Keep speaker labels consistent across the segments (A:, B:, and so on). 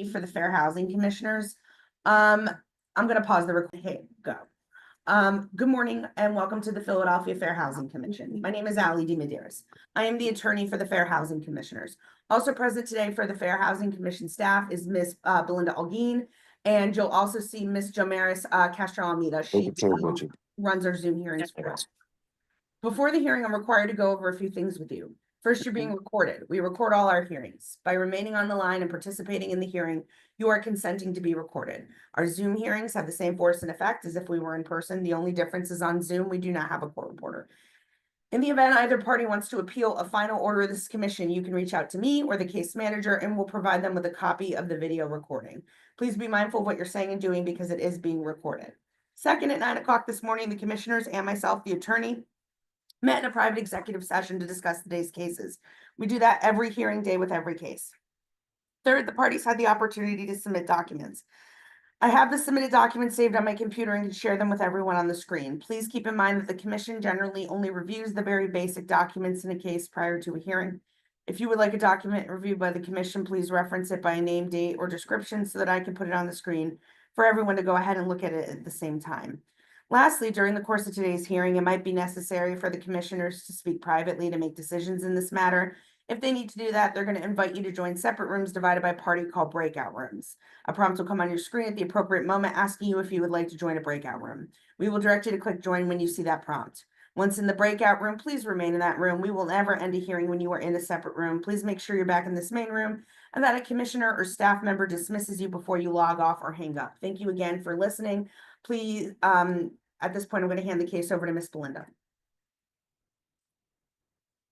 A: for the Fair Housing Commissioners. I'm gonna pause the recording. Go. Good morning and welcome to the Philadelphia Fair Housing Commission. My name is Ali D. Medeiros. I am the attorney for the Fair Housing Commissioners. Also present today for the Fair Housing Commission staff is Ms. Belinda Algeen, and you'll also see Ms. Jomaris Castro Almeida. She runs our Zoom hearings for us. Before the hearing, I'm required to go over a few things with you. First, you're being recorded. We record all our hearings. By remaining on the line and participating in the hearing, you are consenting to be recorded. Our Zoom hearings have the same force and effect as if we were in person. The only difference is on Zoom, we do not have a court reporter. In the event either party wants to appeal a final order of this commission, you can reach out to me or the case manager and we'll provide them with a copy of the video recording. Please be mindful of what you're saying and doing because it is being recorded. Second, at 9 o'clock this morning, the commissioners and myself, the attorney, met in a private executive session to discuss today's cases. We do that every hearing day with every case. Third, the parties had the opportunity to submit documents. I have the submitted documents saved on my computer and can share them with everyone on the screen. Please keep in mind that the commission generally only reviews the very basic documents in a case prior to a hearing. If you would like a document reviewed by the commission, please reference it by name, date, or description so that I can put it on the screen for everyone to go ahead and look at it at the same time. Lastly, during the course of today's hearing, it might be necessary for the commissioners to speak privately to make decisions in this matter. If they need to do that, they're going to invite you to join separate rooms divided by party called breakout rooms. A prompt will come on your screen at the appropriate moment asking you if you would like to join a breakout room. We will direct you to click join when you see that prompt. Once in the breakout room, please remain in that room. We will never end a hearing when you are in a separate room. Please make sure you're back in this main room and that a commissioner or staff member dismisses you before you log off or hang up. Thank you again for listening. Please, at this point, I'm going to hand the case over to Ms. Belinda.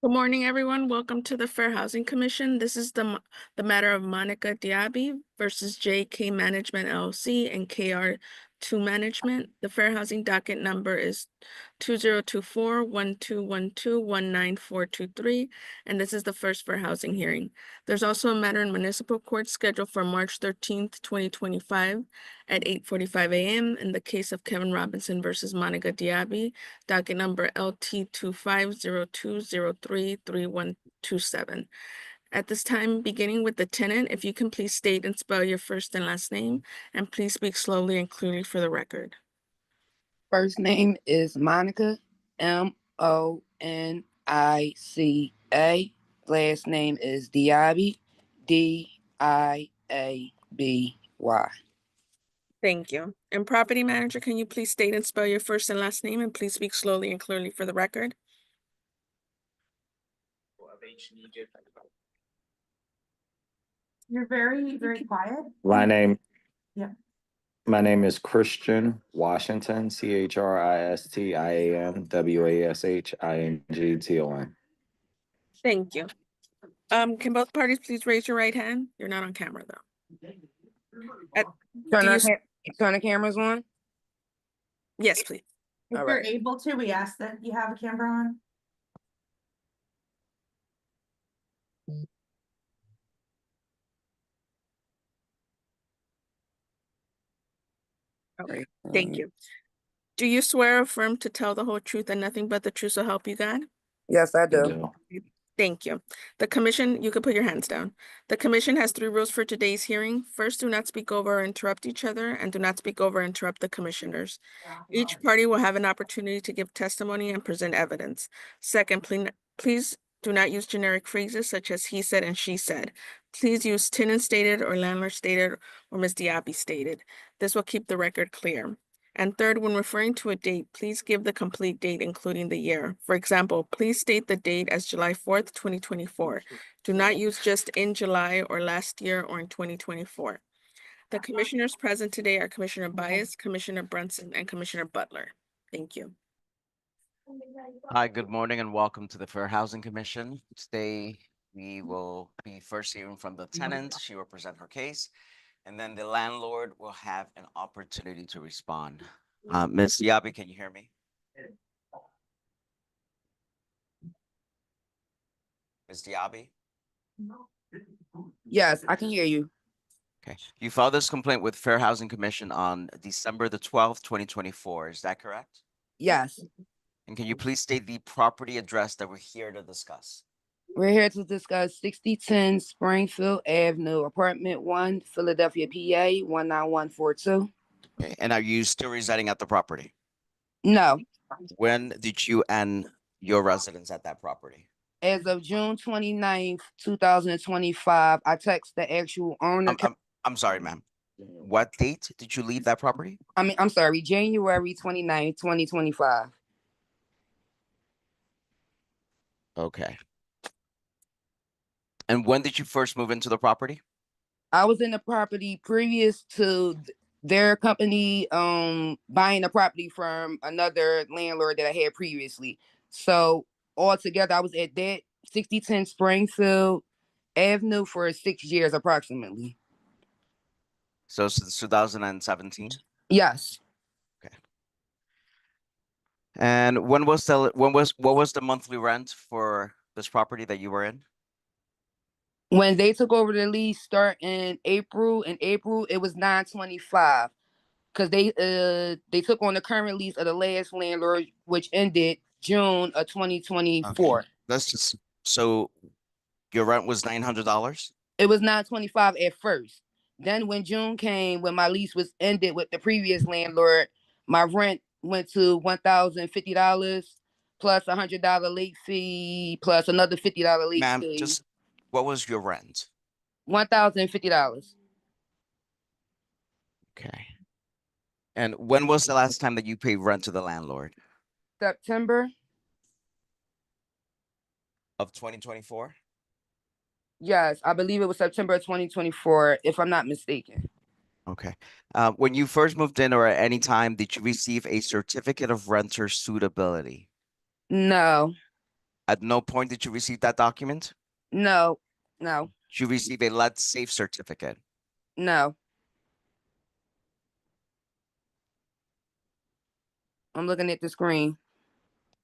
B: Good morning, everyone. Welcome to the Fair Housing Commission. This is the matter of Monica Diaby versus JK Management LLC and KR2 Management. The Fair Housing docket number is 2024-1212-19423, and this is the first Fair Housing hearing. There's also a matter in municipal court scheduled for March 13th, 2025 at 8:45 a.m. in the case of Kevin Robinson versus Monica Diaby, docket number LT2502033127. At this time, beginning with the tenant, if you can please state and spell your first and last name, and please speak slowly and clearly for the record.
C: First name is Monica, Monica. Last name is Diaby, Diaby.
B: Thank you. And property manager, can you please state and spell your first and last name, and please speak slowly and clearly for the record?
A: You're very, very quiet.
D: My name is Christian Washington, CHRISTIANWASHINGTON.
B: Thank you. Can both parties please raise your right hand? You're not on camera though.
C: Turn the cameras on?
B: Yes, please.
A: If you're able to, we ask that you have a camera on.
B: Okay, thank you. Do you swear or affirm to tell the whole truth and nothing but the truth so help you God?
C: Yes, I do.
B: Thank you. The commission, you can put your hands down. The commission has 3 rules for today's hearing. First, do not speak over or interrupt each other, and do not speak over or interrupt the commissioners. Each party will have an opportunity to give testimony and present evidence. Second, please do not use generic phrases such as he said and she said. Please use tenant stated or landlord stated or Ms. Diaby stated. This will keep the record clear. And third, when referring to a date, please give the complete date, including the year. For example, please state the date as July 4th, 2024. Do not use just in July or last year or in 2024. The commissioners present today are Commissioner Bias, Commissioner Brunson, and Commissioner Butler. Thank you.
E: Hi, good morning and welcome to the Fair Housing Commission. Today, we will be first hearing from the tenant. She will present her case. And then the landlord will have an opportunity to respond. Ms. Diaby, can you hear me? Ms. Diaby?
C: Yes, I can hear you.
E: Okay. You filed this complaint with Fair Housing Commission on December the 12th, 2024. Is that correct?
C: Yes.
E: And can you please state the property address that we're here to discuss?
C: We're here to discuss 6010 Springfield Avenue, apartment 1, Philadelphia, PA 19142.
E: Okay, and are you still residing at the property?
C: No,
E: When did you end your residence at that property?
C: as of June 29th, 2025, I text the actual owner.
E: I'm sorry, ma'am. What date did you leave that property?
C: I'm sorry, January 29th, 2025.
E: Okay. And when did you first move into the property?
C: I was in the property previous to their company buying the property from another landlord that I had previously. So altogether, I was at that 6010 Springfield Avenue for 6 years approximately.
E: So since 2017?
C: Yes.
E: Okay. And what was the monthly rent for this property that you were in?
C: When they took over the lease start in April, it was 925 because they took on the current lease of the last landlord, which ended June of 2024.
E: Okay. Let's just, so your rent was $900?
C: It was 925 at first. Then when June came, when my lease was ended with the previous landlord, my rent went to $1,050 plus $100 late fee plus another $50 late
E: Ma'am,
C: fee.
E: just, what was your rent?
C: $1,050.
E: Okay. And when was the last time that you paid rent to the landlord?
C: September.
E: Of 2024?
C: Yes, I believe it was September 2024, if I'm not mistaken.
E: Okay. When you first moved in or at any time, did you receive a certificate of renter suitability?
C: No,
E: At no point did you receive that document?
C: no,
E: Did you receive a Let's Safe certificate?
C: no. I'm looking at the screen.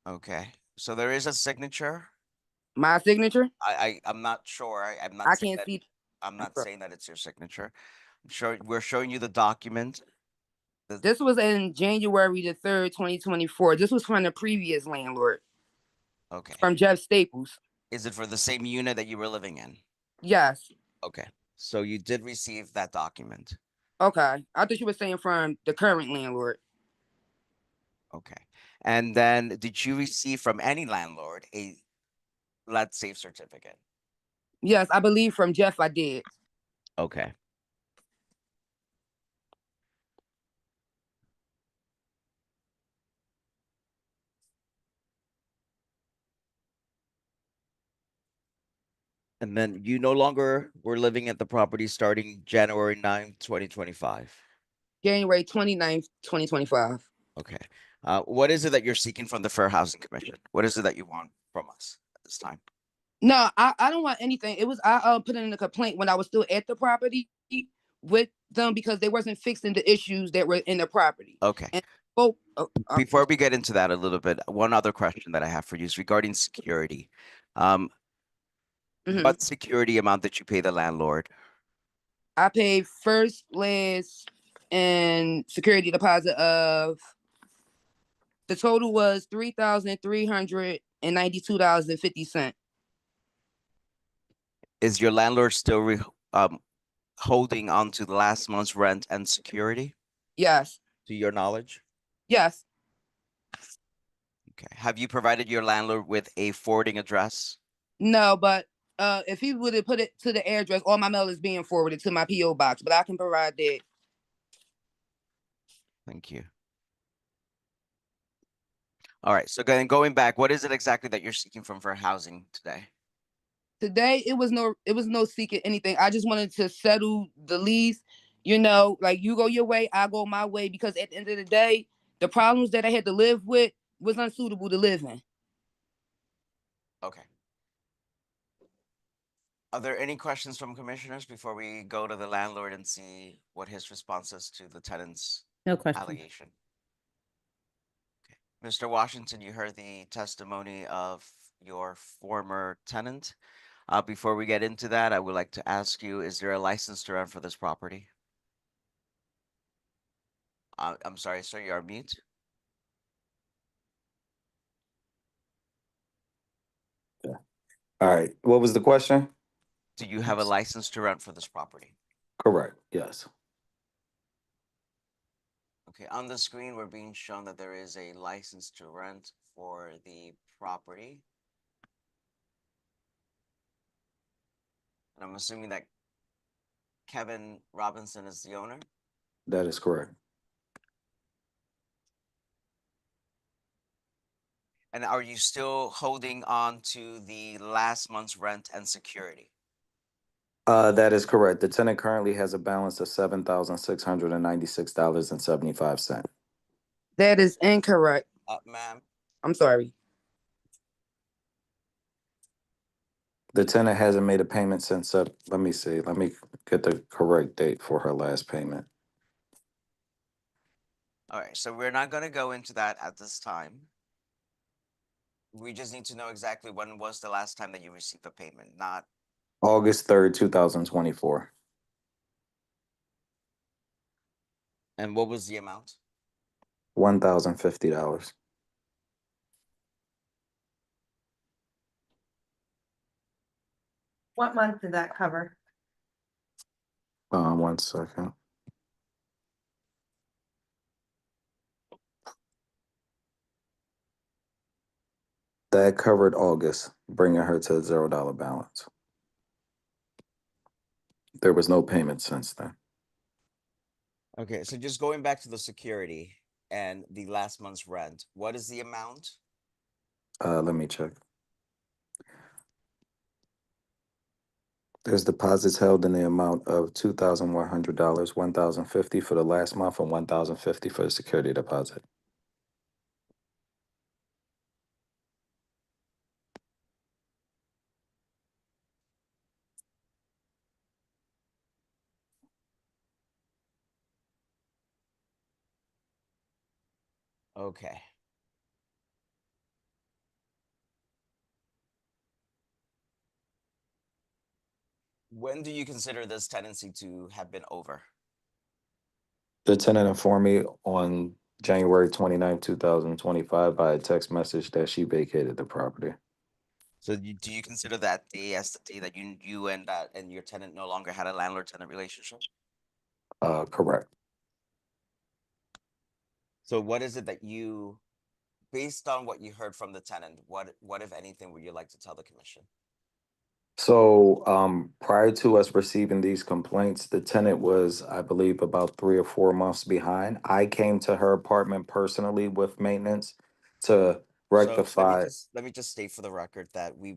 E: Okay. So there is a signature.
C: My signature?
E: I'm not sure. I'm
C: I
E: not saying
C: can't
E: that
C: see.
E: I'm not saying that it's your signature. We're showing you the document.
C: This was in January the 3rd, 2024. This was from the previous landlord,
E: Okay.
C: from Jeff Staples.
E: Is it for the same unit that you were living in?
C: Yes.
E: Okay. So you did receive that document.
C: Okay. I thought you were saying from the current landlord.
E: Okay. And then did you receive from any landlord a Let's Safe certificate?
C: Yes, I believe from Jeff I did.
E: Okay. And then you no longer were living at the property starting January 9th, 2025.
C: January 29th, 2025.
E: Okay. What is it that you're seeking from the Fair Housing Commission? What is it that you want from us at this time?
C: No, I don't want anything. It was I put in a complaint when I was still at the property with them because they wasn't fixing the issues that were in the property.
E: Okay.
C: And
E: Before we get into that a little bit, one other question that I have for you is regarding security.
C: mhm.
E: What security amount did you pay the landlord?
C: I paid first, last, and security deposit of the total was $3,392.50.
E: Is your landlord still holding on to the last month's rent and security,
C: Yes.
E: to your knowledge?
C: Yes.
E: Okay. Have you provided your landlord with a forwarding address?
C: No, but if he would have put it to the address, all my mail is being forwarded to my PO box, but I can provide that.
E: Thank you. All right. So going back, what is it exactly that you're seeking from Fair Housing today?
C: Today it was no secret anything. I just wanted to settle the lease, like you go your way, I go my way, because at the end of the day, the problems that I had to live with was unsuitable to live in.
E: Okay. Are there any questions from commissioners before we go to the landlord and see what his response is to the tenant's
A: No question.
E: allegation? Okay. Mr. Washington, you heard the testimony of your former tenant. Before we get into that, I would like to ask you, is there a license to rent for this property? I'm sorry, sir, you're on mute.
D: All right, what was the question?
E: Do you have a license to rent for this property?
D: Correct, yes.
E: Okay, on the screen, we're being shown that there is a license to rent for the property. And I'm assuming that Kevin Robinson is the owner?
D: That is correct.
E: And are you still holding on to the last month's rent and security?
D: That is correct. The tenant currently has a balance of $7,696.75.
C: That is incorrect.
E: Ma'am,
C: I'm sorry.
D: The tenant hasn't made a payment since, let me see, let me get the correct date for her last payment.
E: all right, so we're not gonna go into that at this time. We just need to know exactly when was the last time that you received a payment, not,
D: August 3rd, 2024.
E: and what was the amount?
D: $1,050.
A: What month did that cover?
D: 1 second. That covered August, bringing her to a $0 balance. There was no payment since then.
E: Okay, so just going back to the security and the last month's rent, what is the amount?
D: Let me check. There's deposits held in the amount of $2,100, $1,050 for the last month, and $1,050 for the security deposit.
E: Okay. When do you consider this tenancy to have been over?
D: The tenant informed me on January 29th, 2025 by a text message that she vacated the property.
E: So do you consider that day as the day that you and your tenant no longer had a landlord-tenant relationship?
D: Correct.
E: So what is it that you, based on what you heard from the tenant, what if anything would you like to tell the commission?
D: So prior to us receiving these complaints, the tenant was, I believe, about 3 or 4 months behind. I came to her apartment personally with maintenance to
E: So
D: rectify.
E: let me just state for the record that we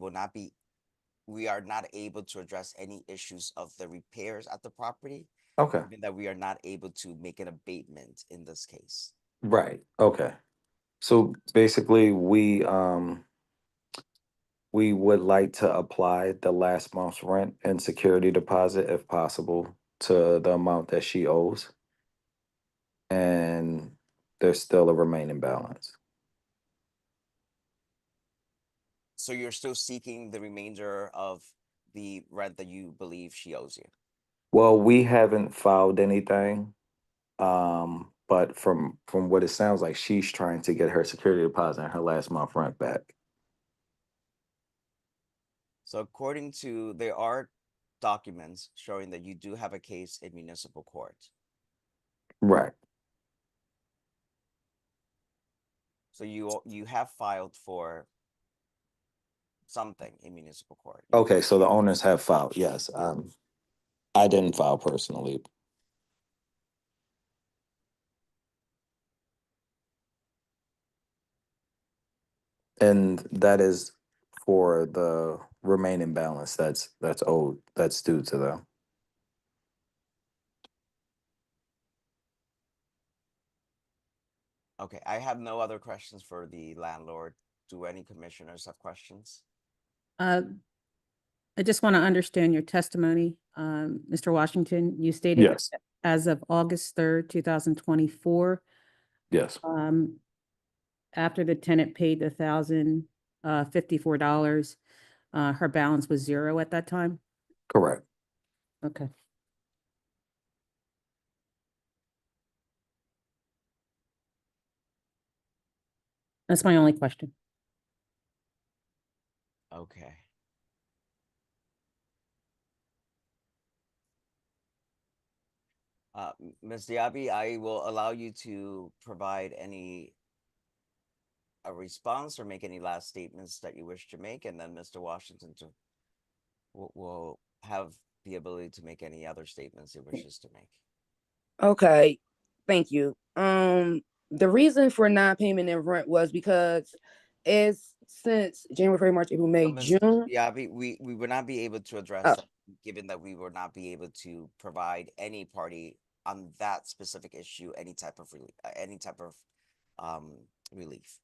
E: are not able to address any issues of the repairs at the property,
D: Okay.
E: given that we are not able to make an abatement in this case.
D: Right. Okay. So basically, we would like to apply the last month's rent and security deposit, if possible, to the amount that she owes. And there's still a remaining balance.
E: So you're still seeking the remainder of the rent that you believe she owes you?
D: Well, we haven't filed anything, but from what it sounds like, she's trying to get her security deposit and her last month rent back.
E: So according to, there are documents showing that you do have a case in municipal court.
D: Right.
E: So you have filed for something in municipal court.
D: Okay, so the owners have filed, yes. I didn't file personally. And that is for the remaining balance that's owed, that's due to them.
E: Okay, I have no other questions for the landlord. Do any commissioners have questions?
F: I just want to understand your testimony. Mr. Washington, you stated
D: Yes.
F: as of August 3rd, 2024,
D: Yes.
F: after the tenant paid the $1,054, her balance was zero at that time?
D: Correct.
F: Okay. That's my only question.
E: Okay. Ms. Diaby, I will allow you to provide a response or make any last statements that you wish to make, and then Mr. Washington will have the ability to make any other statements he wishes to make.
C: Okay, thank you. The reason for non-payment in rent was because since January, February, March, April, May,
E: Ms.
C: June.
E: Diaby, we would not be able to address that, given that we will not be able to provide any party on that specific issue any type of relief.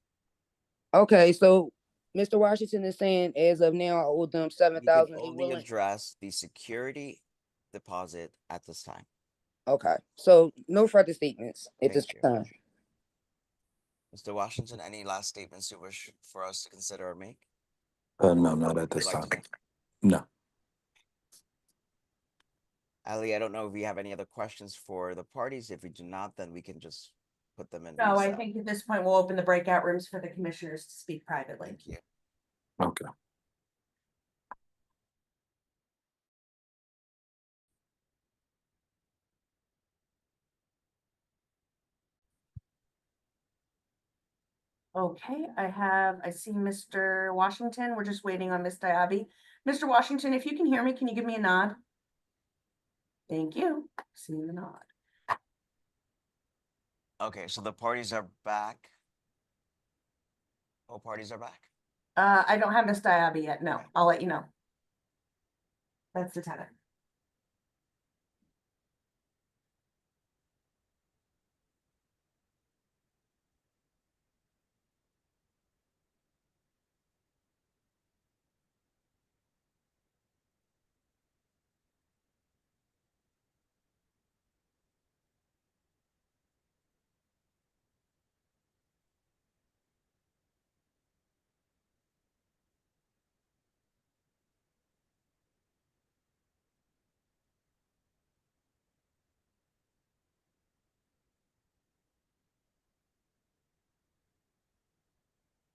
C: Okay, so Mr. Washington is saying as of now I owe them
E: We can
C: $7,000.
E: only address the security deposit at this time.
C: Okay, so no further statements at this
E: Thank you.
C: time.
E: Mr. Washington, any last statements you wish for us to consider or make?
D: No, not at this
E: Would like
D: time.
E: to-
D: No.
E: Ali, I don't know if we have any other questions for the parties. If we do not, then we can just put them in.
A: No, I
E: recess.
A: think at this point we'll open the breakout rooms for the commissioners to speak privately.
E: Thank you.
D: Okay.
A: Okay, I see Mr. Washington. We're just waiting on Miss Diaby. Mr. Washington, if you can hear me, can you give me a nod? Thank you. Seeing the nod.
E: Okay, so the parties are back. All parties are back.
A: I don't have Miss Diaby yet. No,
E: Okay.
A: I'll let you know. That's the tenant.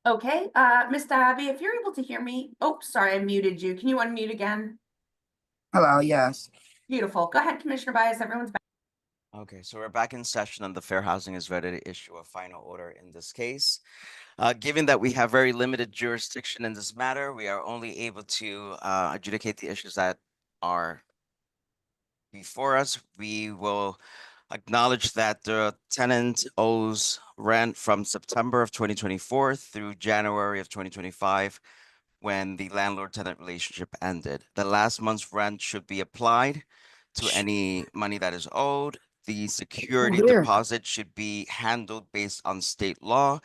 A: Okay, Miss Diaby, if you're able to hear me. Oh, sorry, I muted you. Can you unmute again?
C: Hello, yes.
A: Beautiful. Go ahead, Commissioner Bias. Everyone's back.
E: Okay, so we're back in session and the Fair Housing is ready to issue a final order in this case. Given that we have very limited jurisdiction in this matter, we are only able to adjudicate the issues that are before us. We will acknowledge that the tenant owes rent from September of 2024 through January of 2025, when the landlord-tenant relationship ended. The last month's rent should be applied to any money that is owed. The security
C: Here.
E: deposit should be handled based on state law.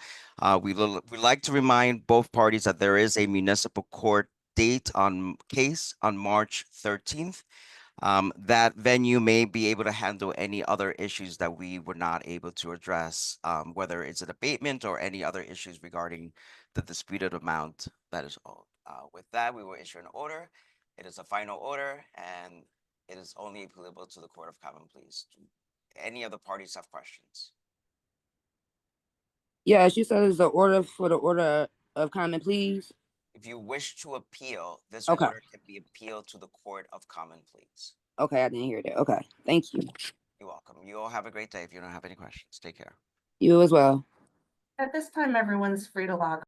E: We like to remind both parties that there is a municipal court date on case on March 13th. That venue may be able to handle any other issues that we were not able to address, whether it's an abatement or any other issues regarding the disputed amount that is owed. With that, we will issue an order. It is a final order and it is only applicable to the Court of Common Pleas. Do any of the parties have questions?
C: Yes, you said it's the order for the order of common pleas.
E: If you wish to appeal, this
C: Okay.
E: order can be appealed to the Court of Common Pleas.
C: Okay, I didn't hear that. Okay, thank you.
E: You're welcome. You all have a great day. If you don't have any questions, take care.
C: You as well.
A: At this time, everyone's free to log